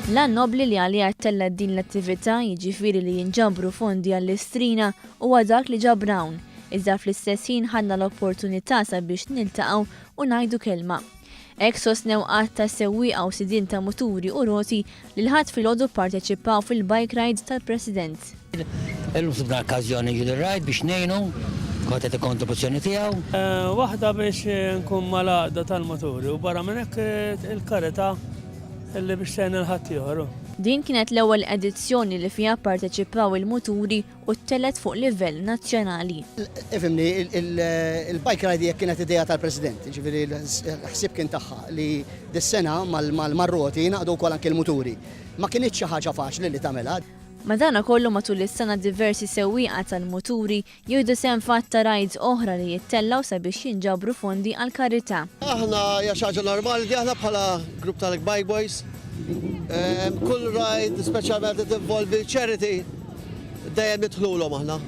Lan nobli li għalija tella din l-attività jiġifieri li jinġabru fondi għall-istrina huwa dak li ġab Brown. Iżda fl-istess ħin ħadna l-opportunità sabiex niltaqgħu u ngħidu kelma. Hekk sostnew qatt ta' sewwieqa u sidien ta' muturi u roti li l-ħadd filgħodu pparteċipaw fil-bike ride tal-President. Il-musibna okkażjoni jil-rajt biex ngħinu kont qed kontribuzzjoni tiegħu. Waħda biex nkun mal-għaqda tal-moturi u barra minn hekk il-karità illi biex tgħin il-ħadd ieħor. Din kienet l-ewwel edizzjoni li fiha pparteċipaw il-muturi u ttelet fuq livell nazzjonali. Ifhimni, il-bike ride jekk kienet idea tal-President, ġifieri l-ħsieb kien tagħha li dis-sena mal-marroti naqdu wkoll anke l-muturi. Ma kienitx xi ħaġa faċli li tagħmelha. Madana kollu matul is-sena diversi sewwieqa tal-muturi jieħdu sehem fatta rides oħra li jittellaw sabiex jinġabru fondi għal karità. Aħna hija xi ħaġa normali li aħna bħala grupp tal-Bike Boys kull ride speċjalment qed involvi charity dejjem nidħlulhom aħna.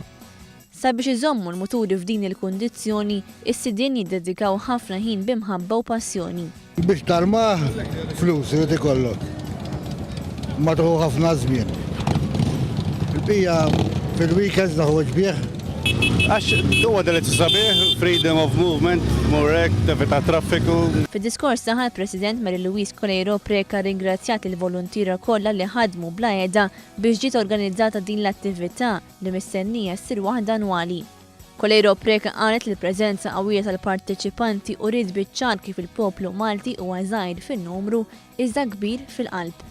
Sabiex iżommu l-muturi f'din il-kundizzjoni, is-sidien jiddedikaw ħafna ħin b'imħabba u passjoni. Biex tarmaħ flus irid ikollok. Ma tieħu ħafna żmien. Il-bija fil-weekends naħu ġbieħ. Għax huwa li tisabih, freedom of movement, morek, tevita traffiku. Fid-diskors taħ il-President Marie-Louise Coleiro Preca ringrazzjat il-volontira kollha li ħadmu bla qiegħda biex ġiet organizzata din l-attività li mistennija ssir waħda annwali. Coleiro Preca qalet li l-preżenza qawwija tal-parteċipanti u ried biċ-ċar kif il-poplu Malti huwa żgħir fin-numru iżda kbir fil-qalb.